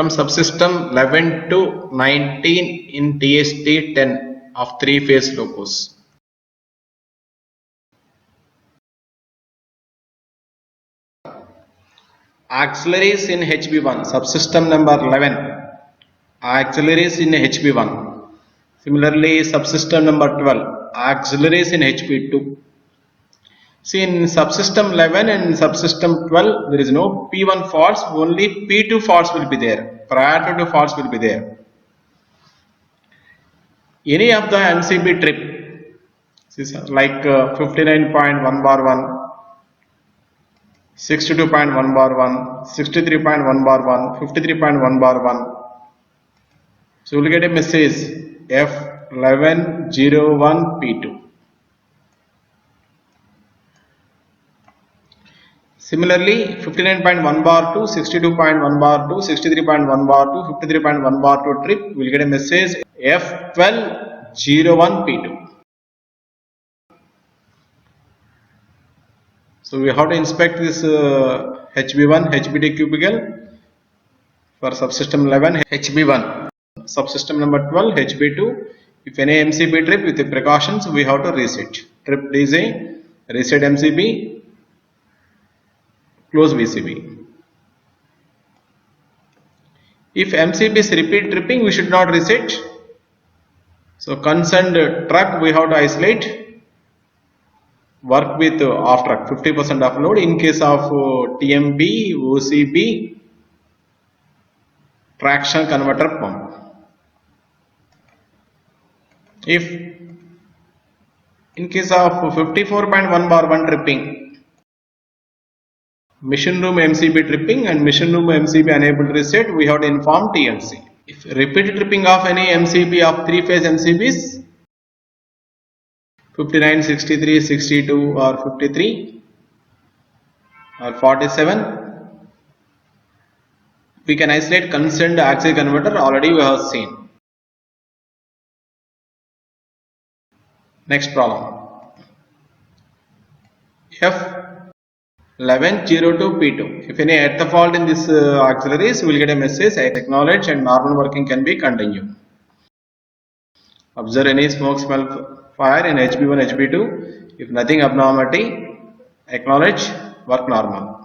from subsystem 11 to 19 in TST 10 of 3-phase locos. Auxiliaries in HB1, subsystem number 11, auxiliaries in HB1. Similarly, subsystem number 12, auxiliaries in HB2. See, in subsystem 11 and subsystem 12, there is no P1 faults, only P2 faults will be there. Prior to faults will be there. Any of the MCB trip, like 59.1 bar 1, 62.1 bar 1, 63.1 bar 1, 53.1 bar 1. So you will get a message F1101P2. Similarly, 59.1 bar 2, 62.1 bar 2, 63.1 bar 2, 53.1 bar 2 trip, we will get a message F1201P2. So we have to inspect this HB1, HBD cubicle for subsystem 11, HB1, subsystem number 12, HB2. If any MCB trip with the precautions, we have to reset. Trip DJ, reset MCB, close VCB. If MCB is repeat tripping, we should not reset. So concerned truck we have to isolate. Work with off truck 50% of load. In case of TMB, OCB, traction converter pump. If in case of 54.1 bar 1 tripping, machine room MCB tripping and machine room MCB unable to reset, we have to inform TLC. If repeat tripping of any MCB of 3-phase MCBs, 59, 63, 62 or 53 or 47, we can isolate concerned auxiliary converter, already we have seen. Next problem, F1102P2. If any earth fault in this auxiliaries, we will get a message acknowledge and normal working can be continued. Observe any smoke, smell, fire in HB1, HB2. If nothing abnormality, acknowledge, work normal.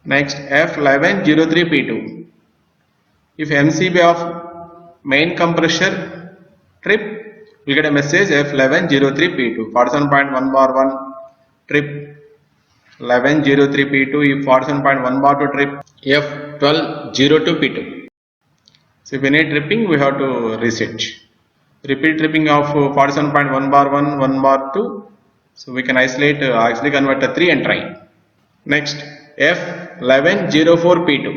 Next, F1103P2. If MCB of main compressor trip, we will get a message F1103P2. 47.1 bar 1 trip, 1103P2. If 47.1 bar 2 trip, F1202P2. So if any tripping, we have to reset. Repeat tripping of 47.1 bar 1, 1 bar 2. So we can isolate auxiliary converter 3 and try. Next, F1104P2.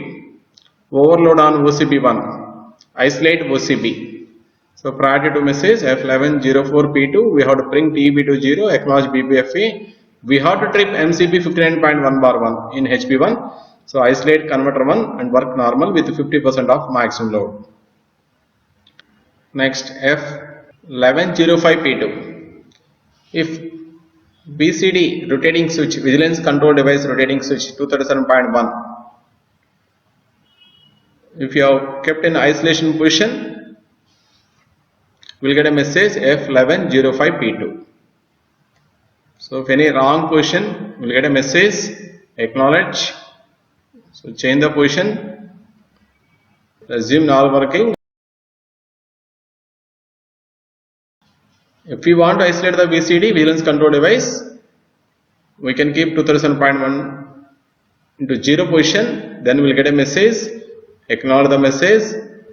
Overload on OCB1. Isolate OCB. So prior to message F1104P2, we have to bring TEB to 0, acknowledge BBFA. We have to trip MCB 59.1 bar 1 in HB1. So isolate converter 1 and work normal with 50% of maximum load. Next, F1105P2. If BCD rotating switch, vigilance control device rotating switch 237.1. If you have kept in isolation position, we will get a message F1105P2. So if any wrong position, we will get a message acknowledge. So change the position, resume normal working. If we want to isolate the VCD, vigilance control device, we can keep 2000.1 into 0 position, then we will get a message, acknowledge the message,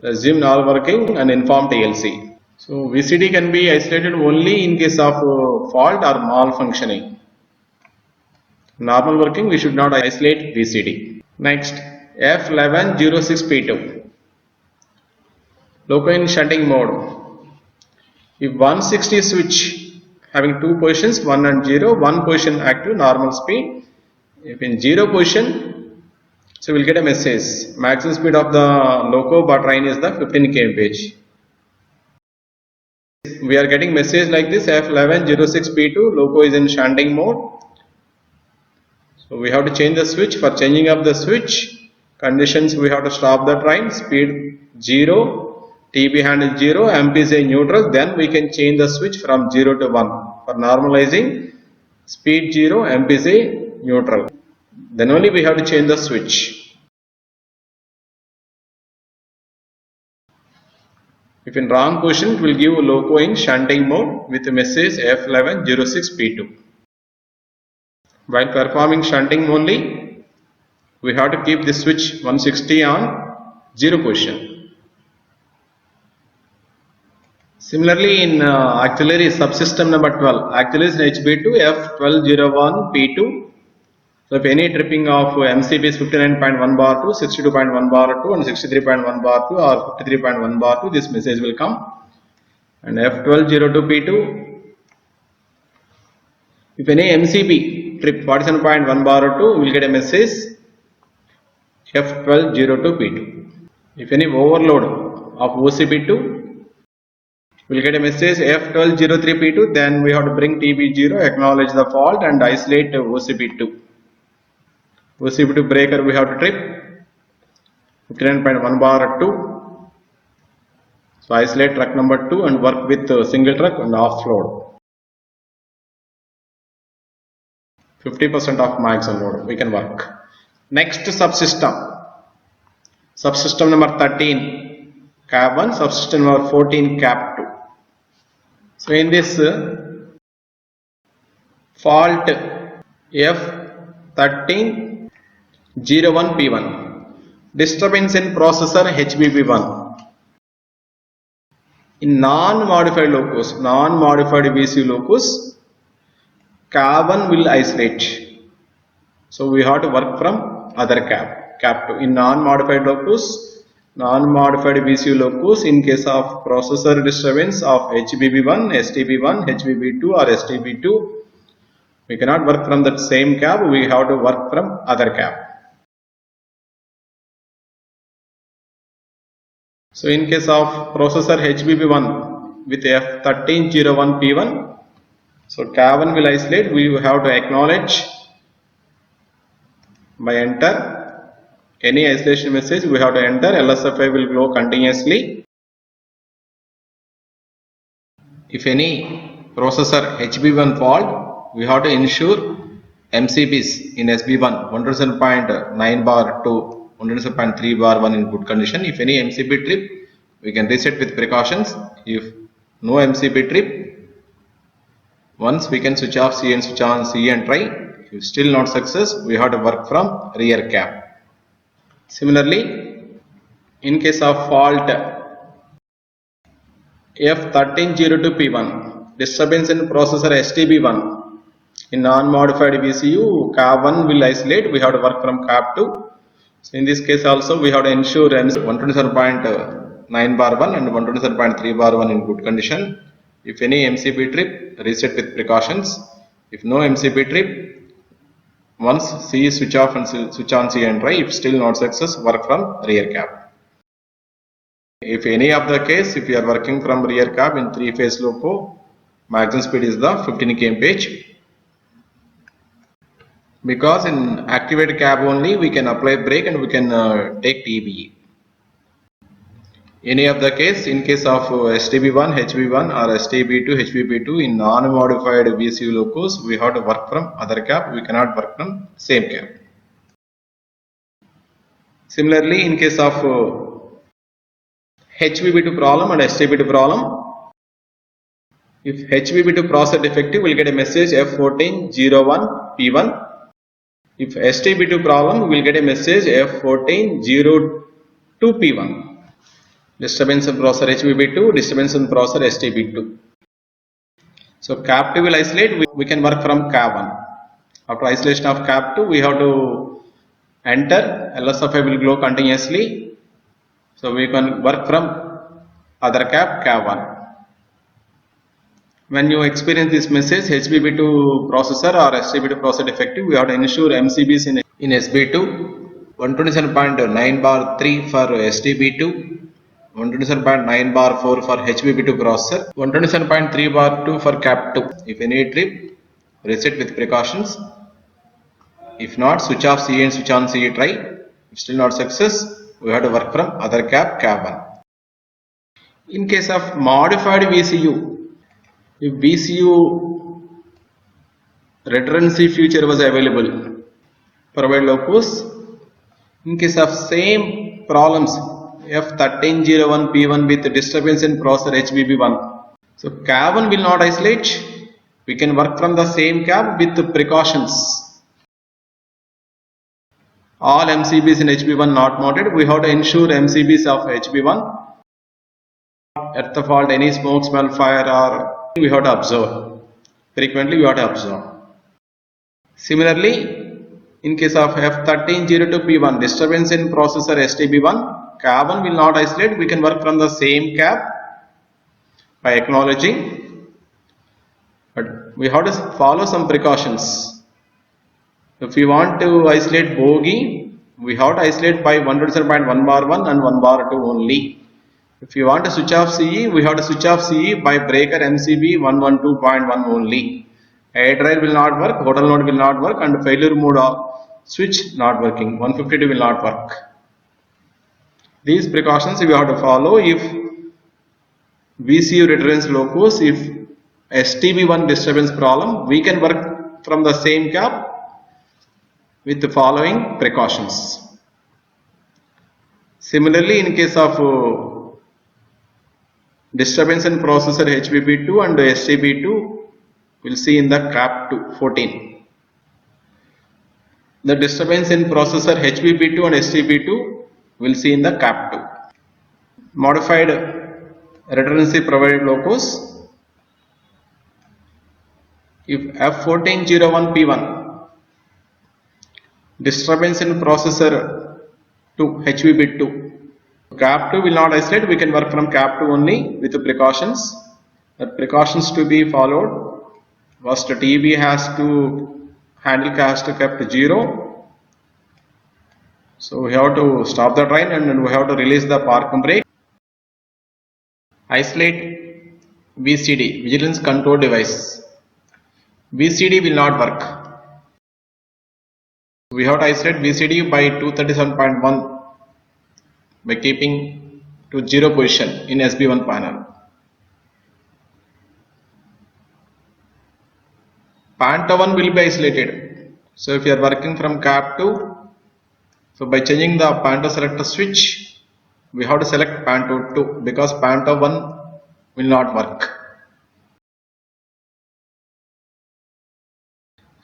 resume normal working and inform TLC. So VCD can be isolated only in case of fault or malfunctioning. Normal working, we should not isolate VCD. Next, F1106P2. Loco in shunting mode. If 160 switch having 2 positions, 1 and 0, 1 position active, normal speed. If in 0 position, so we will get a message. Maximum speed of the loco bar train is the 15 kmph. We are getting message like this F1106P2, loco is in shunting mode. So we have to change the switch. For changing of the switch conditions, we have to stop the train, speed 0, T behind is 0, amp is a neutral, then we can change the switch from 0 to 1. For normalizing, speed 0, amp is a neutral. Then only we have to change the switch. If in wrong position, it will give loco in shunting mode with the message F1106P2. While performing shunting only, we have to keep the switch 160 on 0 position. Similarly, in auxiliary subsystem number 12, auxiliary is HB2 F1201P2. So if any tripping of MCB is 59.1 bar 2, 62.1 bar 2 and 63.1 bar 2 or 53.1 bar 2, this message will come. And F1202P2, if any MCB trip 47.1 bar 2, we will get a message F1202P2. If any overload of OCB2, we will get a message F1203P2, then we have to bring TB0, acknowledge the fault and isolate OCB2. OCB2 breaker we have to trip 59.1 bar 2. So isolate truck number 2 and work with single truck and offload. 50% of maximum load we can work. Next subsystem. Subsystem number 13 cab 1, subsystem number 14 cab 2. So in this fault F1301P1, disturbance in processor HBP1. In non-modified locus, non-modified VCU locus, cab 1 will isolate. So we have to work from other cab 2. In non-modified locus, non-modified VCU locus, in case of processor disturbance of HBP1, STP1, HBP2 or STP2, we cannot work from that same cab, we have to work from other cab. So in case of processor HBP1 with F1301P1, so cab 1 will isolate, we have to acknowledge by enter. Any isolation message we have to enter, LSFI will glow continuously. If any processor HB1 fault, we have to ensure MCBs in SB1 127.9 bar 2, 127.3 bar 1 in good condition. If any MCB trip, we can reset with precautions. If no MCB trip, once we can switch off C and switch on C and try. If still not success, we have to work from rear cab. Similarly, in case of fault F1302P1, disturbance in processor STB1, in non-modified VCU, cab 1 will isolate, we have to work from cab 2. So in this case also, we have to ensure 127.9 bar 1 and 127.3 bar 1 in good condition. If any MCB trip, reset with precautions. If no MCB trip, once C is switch off and switch on C and try. If still not success, work from rear cab. If any of the case, if you are working from rear cab in 3-phase loco, maximum speed is the 15 kmph. Because in activated cab only we can apply brake and we can take TBE. Any of the case, in case of STB1, HB1 or STB2, HBP2 in non-modified VCU locus, we have to work from other cab, we cannot work from same cab. Similarly, in case of HBP2 problem and STB2 problem, if HBP2 process defective, we will get a message F1401P1. If STB2 problem, we will get a message F1402P1. Disturbance in processor HBP2, disturbance in processor STB2. So cab 2 will isolate, we can work from cab 1. After isolation of cab 2, we have to enter, LSFI will glow continuously. So we can work from other cab 1. When you experience this message, HBP2 processor or STB2 processor defective, we have to ensure MCBs in SB2, 127.9 bar 3 for STB2, 127.9 bar 4 for HBP2 processor, 127.3 bar 2 for cab 2. If any trip, reset with precautions. If not, switch off CE and switch on CE, try. If still not success, we have to work from other cap 1. In case of modified VCU, if VCU redundancy feature was available, provide locus. In case of same problems, F1301P1 with disturbance in processor HBB1. So cab 1 will not isolate. We can work from the same cab with precautions. All MCBs in HB1 not mounted. We have to ensure MCBs of HB1. At the fault, any smoke, smell, fire, or we have to observe. Frequently, we have to observe. Similarly, in case of F1302P1, disturbance in processor STB1, cab 1 will not isolate. We can work from the same cab by acknowledging, but we have to follow some precautions. If we want to isolate bogey, we have to isolate by 127.1 bar 1 and 1 bar 2 only. If you want to switch off CE, we have to switch off CE by breaker MCB 112.1 only. Air drive will not work, hotel node will not work, and failure mode of switch not working. 152 will not work. These precautions we have to follow if VCU redundancy locus, if STB1 disturbance problem, we can work from the same cap with the following precautions. Similarly, in case of disturbance in processor HBB2 and STB2, we'll see in the cap 14. The disturbance in processor HBB2 and STB2 we'll see in the cap 2. Modified redundancy provided locus. If F1401P1 disturbance in processor 2 HBB2, cap 2 will not isolate. We can work from cap 2 only with the precautions. The precautions to be followed. First, TB has to handle has to kept 0. So we have to stop the train and then we have to release the parking brake. Isolate VCD, vigilance control device. VCD will not work. We have to isolate VCD by 237.1 by keeping to 0 position in SB1 panel. Panta 1 will be isolated. So if you are working from cap 2, so by changing the Panta selector switch, we have to select Panta 2 because Panta 1 will not work.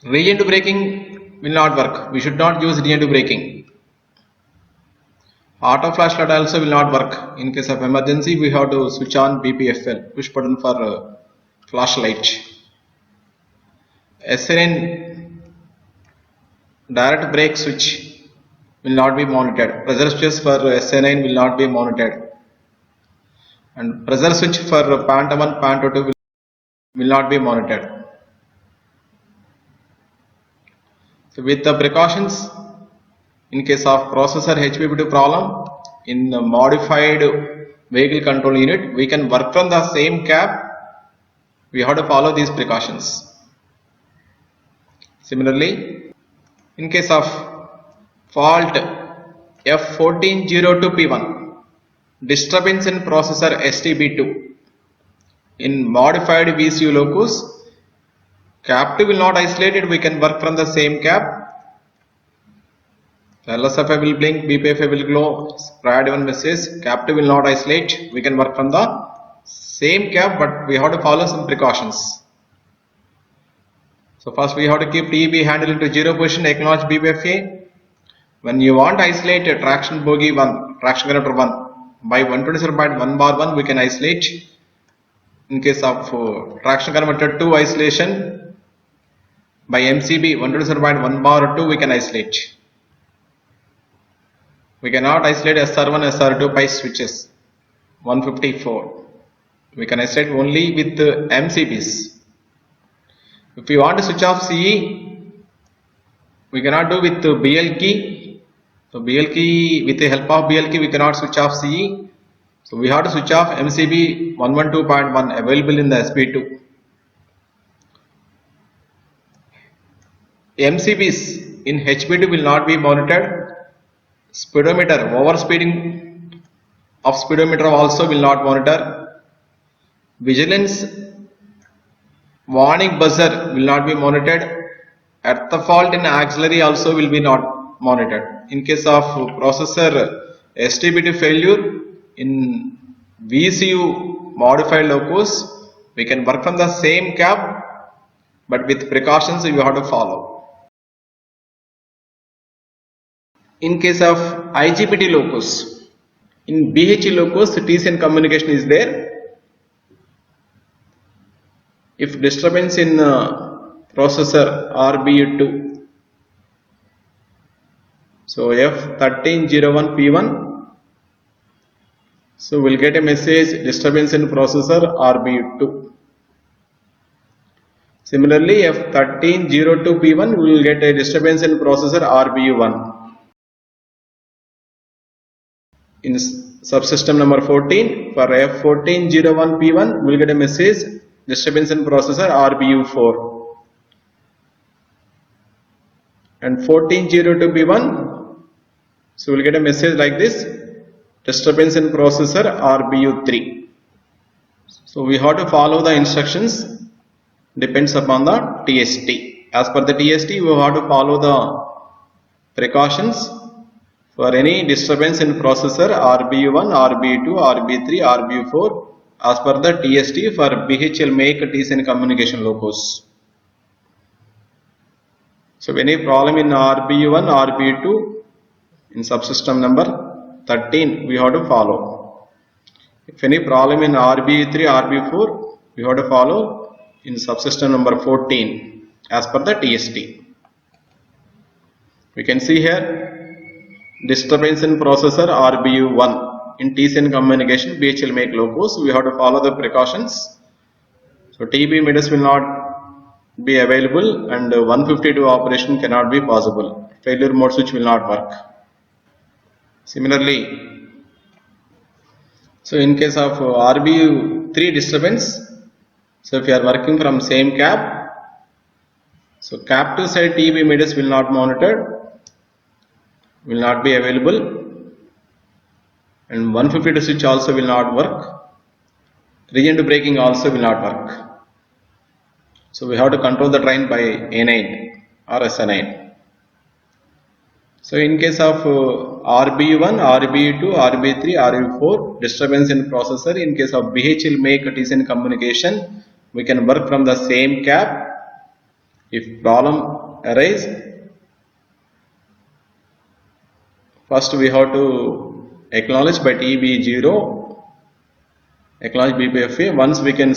Reentry braking will not work. We should not use reentry braking. Auto flashlight also will not work. In case of emergency, we have to switch on BPFL, push button for flashlight. SNN direct brake switch will not be monitored. Pressure switches for SNN will not be monitored. And pressure switch for Panta 1, Panta 2 will not be monitored. So with the precautions, in case of processor HBB2 problem, in the modified vehicle control unit, we can work from the same cab. We have to follow these precautions. Similarly, in case of fault F1402P1, disturbance in processor STB2, in modified VCU locus, cap 2 will not isolate it. We can work from the same cap. LSFI will blink, BPFI will glow, prior one message. Cap 2 will not isolate. We can work from the same cap, but we have to follow some precautions. So first we have to keep TEB handle into 0 position, acknowledge BPFA. When you want to isolate a traction bogie 1, traction conductor 1, by 127.1 bar 1 we can isolate. In case of traction converter 2 isolation, by MCB 127.1 bar 2 we can isolate. We cannot isolate SR1, SR2 by switches 154. We can isolate only with MCBs. If we want to switch off CE, we cannot do with BL key. So BL key, with the help of BL key, we cannot switch off CE. So we have to switch off MCB 112.1 available in the SB2. MCBs in HBD will not be monitored. Speedometer, overspeeding of speedometer also will not monitor. Vigilance warning buzzer will not be monitored. At the fault in auxiliary also will be not monitored. In case of processor STBT failure in VCU modified locus, we can work from the same cab, but with precautions you have to follow. In case of IGBT locus, in BHE locus TCN communication is there. If disturbance in processor RBU2, so F1301P1, so we'll get a message disturbance in processor RBU2. Similarly, F1302P1 we will get a disturbance in processor RBU1. In subsystem number 14, for F1401P1 we will get a message disturbance in processor RBU4. And 1402P1, so we will get a message like this, disturbance in processor RBU3. So we have to follow the instructions, depends upon the TST. As per the TST, we have to follow the precautions for any disturbance in processor RBU1, RBU2, RBU3, RBU4 as per the TST for BHL make TCN communication locus. So any problem in RBU1, RBU2 in subsystem number 13 we have to follow. If any problem in RBU3, RBU4 we have to follow in subsystem number 14 as per the TST. We can see here disturbance in processor RBU1 in TCN communication BHL make locus, we have to follow the precautions. So TB meters will not be available and 152 operation cannot be possible. Failure mode switch will not work. Similarly, so in case of RBU3 disturbance, so if you are working from same cab, so cab 2 side TB meters will not monitor, will not be available, and 152 switch also will not work. Region to braking also will not work. So we have to control the train by A9 or SA9. So in case of RBU1, RBU2, RBU3, RBU4 disturbance in processor, in case of BHL make TCN communication, we can work from the same cab. If problem arise, first we have to acknowledge by TB0, acknowledge BPFA. Once we can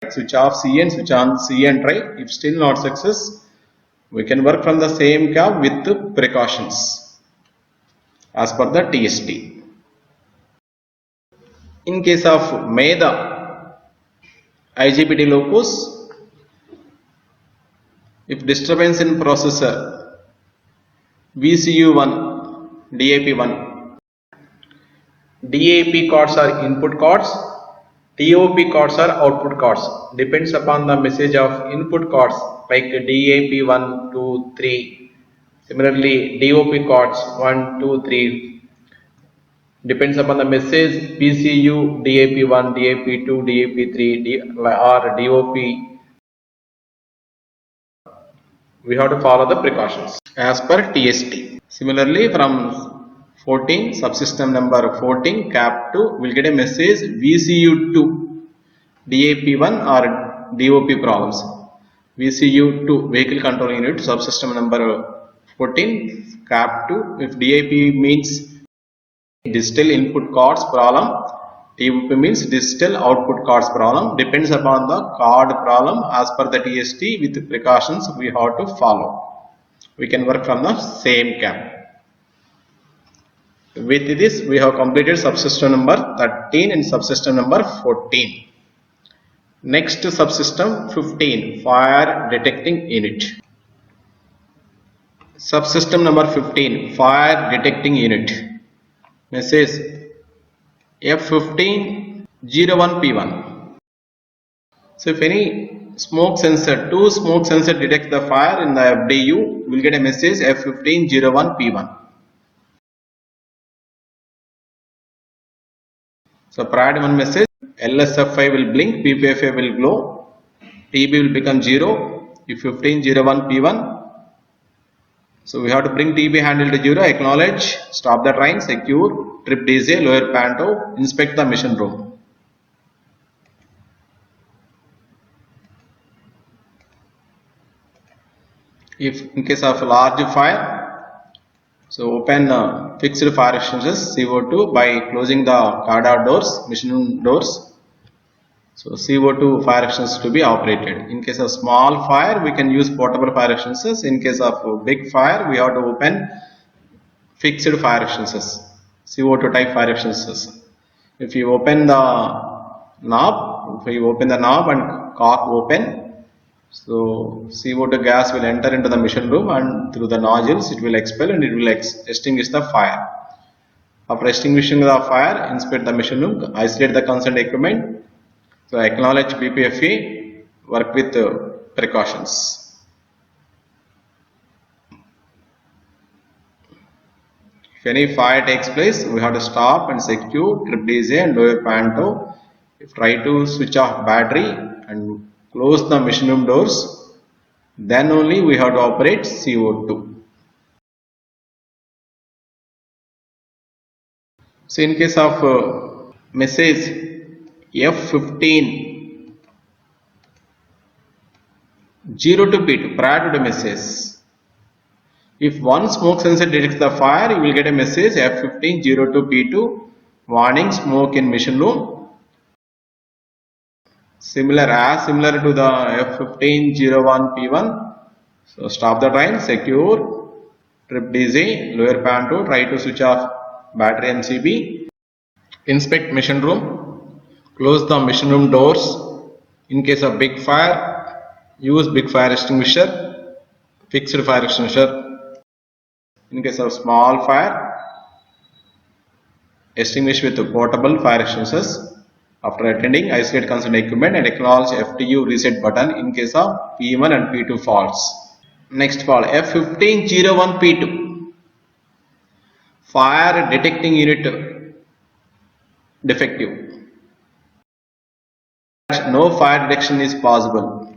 switch off C and switch on C and try. If still not success, we can work from the same cab with precautions as per the TST. In case of MEDA IGBT locus, if disturbance in processor VCU1, DAP1, DAP cards are input cards, DOP cards are output cards. Depends upon the message of input cards like DAP1, 2, 3. Similarly, DOP cards 1, 2, 3. Depends upon the message PCU, DAP1, DAP2, DAP3 or DOP. We have to follow the precautions as per TST. Similarly, from 14 subsystem number 14 cap 2 will get a message VCU2 DAP1 or DOP problems. VCU2 vehicle control unit subsystem number 14 cap 2, if DAP means digital input cards problem, DOP means digital output cards problem. Depends upon the card problem as per the TST with the precautions we have to follow. We can work from the same cab. With this we have completed subsystem number 13 and subsystem number 14. Next subsystem 15, fire detecting unit. Subsystem number 15, fire detecting unit. Message F1501P1. So if any smoke sensor, two smoke sensor detects the fire in the FDU, you will get a message F1501P1. So prior to one message, LSFI will blink, PPFI will glow, TB will become 0, if 1501P1. So we have to bring TB handle to 0, acknowledge, stop the train, secure, trip DJ, lower panto, inspect the mission room. If in case of large fire, so open fixed fire extinguishers CO2 by closing the corridor doors, mission room doors. So CO2 fire extinguishers to be operated. In case of small fire, we can use portable fire extinguishers. In case of big fire, we have to open fixed fire extinguishers, CO2 type fire extinguishers. If you open the knob, and cock open, so CO2 gas will enter into the mission room and through the nozzles it will expel and it will extinguish the fire. After extinguishing the fire, inspect the mission room, isolate the concerned equipment. So acknowledge BPFE, work with precautions. If any fire takes place, we have to stop and secure, trip DJ and lower panto. If try to switch off battery and close the mission room doors, then only we have to operate CO2. So in case of message F15 0 to P2 prior to the message, if one smoke sensor detects the fire, you will get a message F15 0 to P2 warning smoke in mission room. Similar to the F15 01 P1. So stop the train, secure, trip DC, lower panto, try to switch off battery MCB, inspect mission room, close the mission room doors. In case of big fire, use big fire extinguisher, fixed fire extinguisher. In case of small fire, extinguish with portable fire extinguishers. After attending, isolate concerned equipment and acknowledge FTU reset button in case of P1 and P2 faults. Next fault, F1501P2, fire detecting unit defective. No fire detection is possible.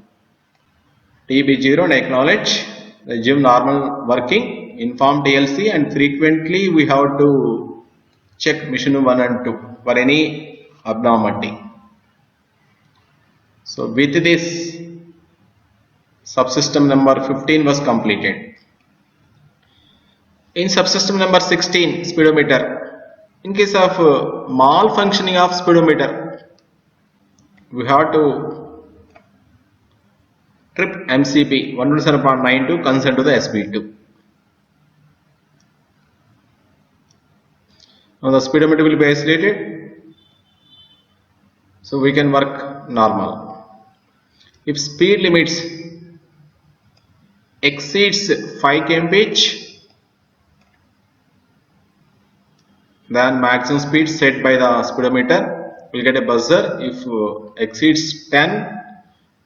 TB0 and acknowledge, resume normal working, inform TLC, and frequently we have to check mission 1 and 2 for any abnormality. So with this, subsystem number 15 was completed. In subsystem number 16, speedometer. In case of malfunctioning of speedometer, we have to trip MCP 127.92 consent to the SB2. Now the speedometer will be isolated, so we can work normal. If speed limits exceeds 5 kmph, then maximum speed set by the speedometer will get a buzzer. If exceeds 10,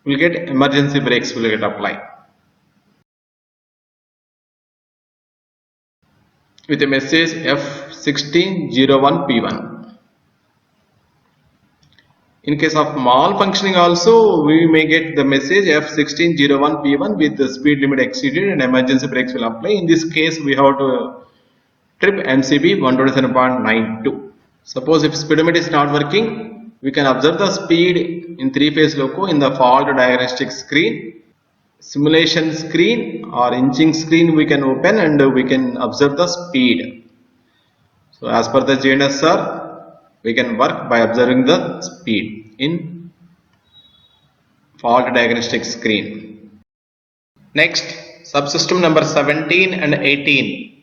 will get emergency brakes will get applied with a message F1601P1. In case of malfunctioning also, we may get the message F1601P1 with the speed limit exceeded and emergency brakes will apply. In this case, we have to trip MCB 127.92. Suppose if speedometer is not working, we can observe the speed in 3-phase loco in the fault diagnostic screen, simulation screen or inching screen we can open and we can observe the speed. So as per the GNSR, we can work by observing the speed in fault diagnostic screen. Next, subsystem number 17 and 18.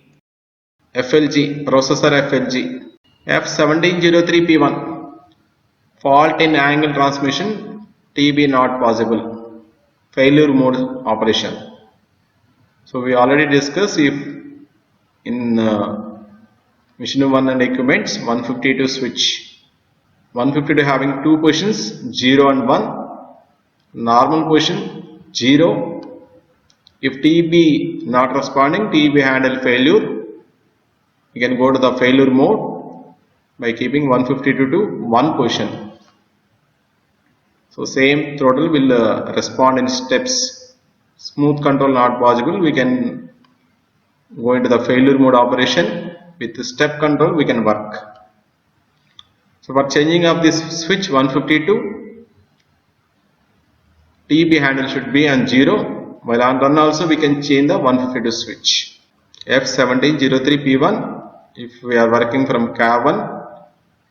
FLG, processor FLG. F1703P1, fault in angle transmission, TB not possible, failure mode operation. So we already discussed if in mission 1 and equipments 152 switch, 152 having two positions 0 and 1, Normal position 0. If TB not responding, TB handle failure. You can go to the failure mode by keeping 152 to 1 position. So same throttle will respond in steps. Smooth control not possible. We can go into the failure mode operation. With the step control we can work. So for changing of this switch 152, TB handle should be on 0. While on run also we can change the 152 switch. F1703P1, if we are working from cab 1,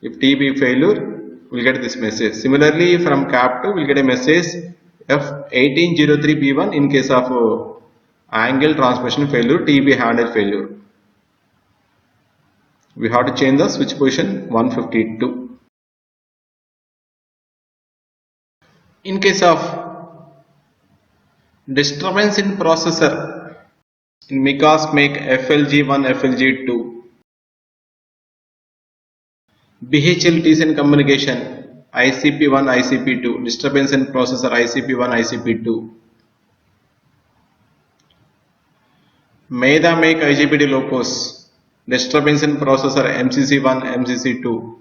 if TB failure, we'll get this message. Similarly, from cab 2, we'll get a message F1803P1 in case of angle transmission failure, TB handle failure. We have to change the switch position 152. In case of disturbance in processor, in MICAS make FLG1, FLG2, BHL TCN communication ICP1, ICP2, disturbance in processor ICP1, ICP2. MEDA make IGBT locos, disturbance in processor MCC1, MCC2.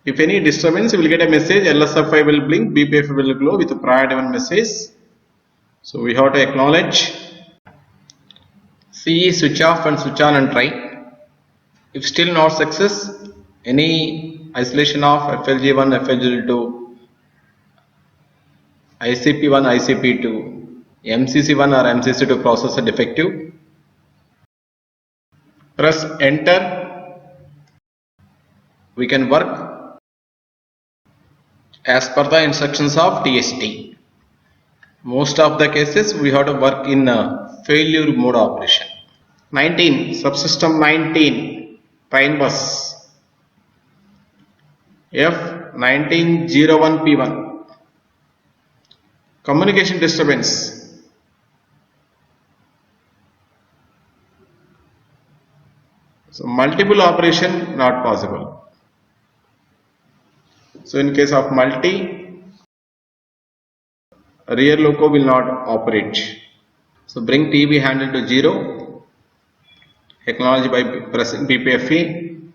If any disturbance, you will get a message, LSFI will blink, BPF will glow with a priority one message. So we have to acknowledge. CE switch off and switch on and try. If still not success, any isolation of FLG1, FLG2, ICP1, ICP2, MCC1 or MCC2 processor defective, press enter. We can work as per the instructions of TST. Most of the cases we have to work in failure mode operation. 19, subsystem 19, train bus F1901P1, communication disturbance. So multiple operation not possible. So in case of multi, rear loco will not operate. So bring TB handle to 0, acknowledge by pressing BPFE,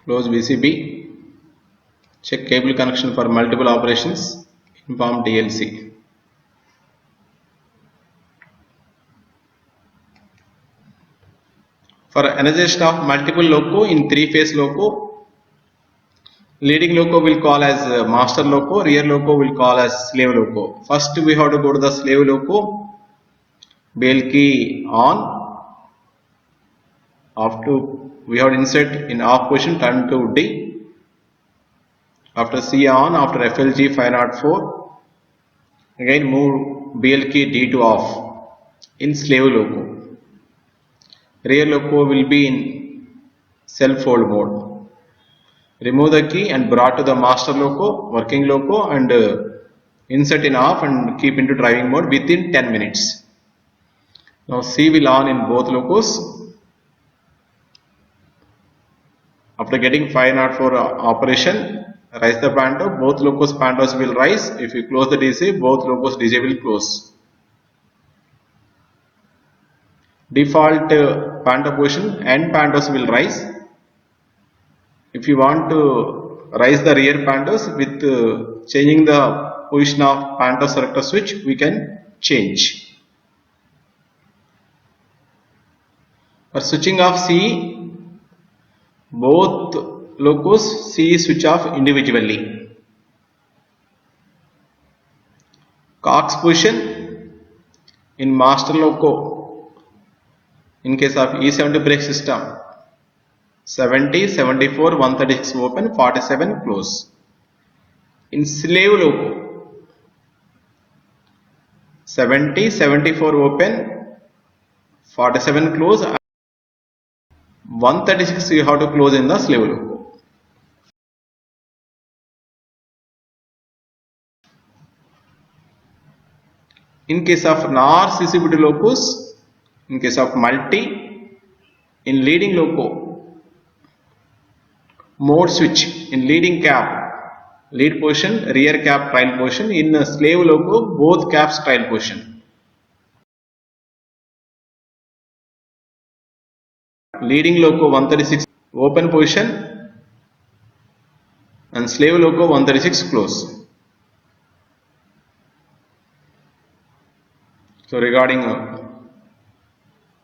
close VCB, check cable connection for multiple operations, inform DLC. For energization of multiple loco in 3-phase loco, leading loco will call as master loco, rear loco will call as slave loco. First we have to go to the slave loco, bell key on, after we have to insert in off position, turn to D, after C on, after FLG 504, again move BL key D to off in slave loco. Rear loco will be in self hold mode. Remove the key and brought to the master loco, working loco, and insert in off and keep into driving mode within 10 minutes. Now C will on in both locos. After getting 504 operation, rise the panto, both locos pantos will rise. If you close the DC, both locos DC will close. Default panto position and pantos will rise. If you want to rise the rear pantos with changing the position of panto selector switch, we can change. For switching off CE, both locos CE switch off individually. Cox position in master loco. In case of E70 brake system, 70, 74, 136 open, 47 close. In slave loco, 70, 74 open, 47 close, 136 you have to close in the slave loco. In case of NOR CCVT locos, in case of multi, in leading loco, mode switch in leading cap, lead position, rear cap trial position. In slave loco, both caps trial position. Leading loco 136 open position and slave loco 136 close. So regarding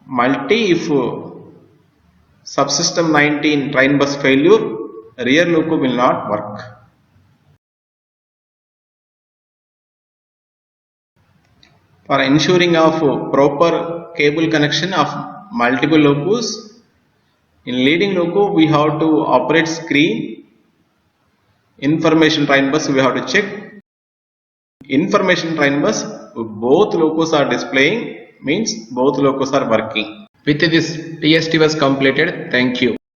multi, if subsystem 19 train bus failure, rear loco will not work. For ensuring of proper cable connection of multiple locos, in leading loco we have to operate screen, information train bus we have to check. Information train bus, both locos are displaying, means both locos are working. With this, TST was completed. Thank you.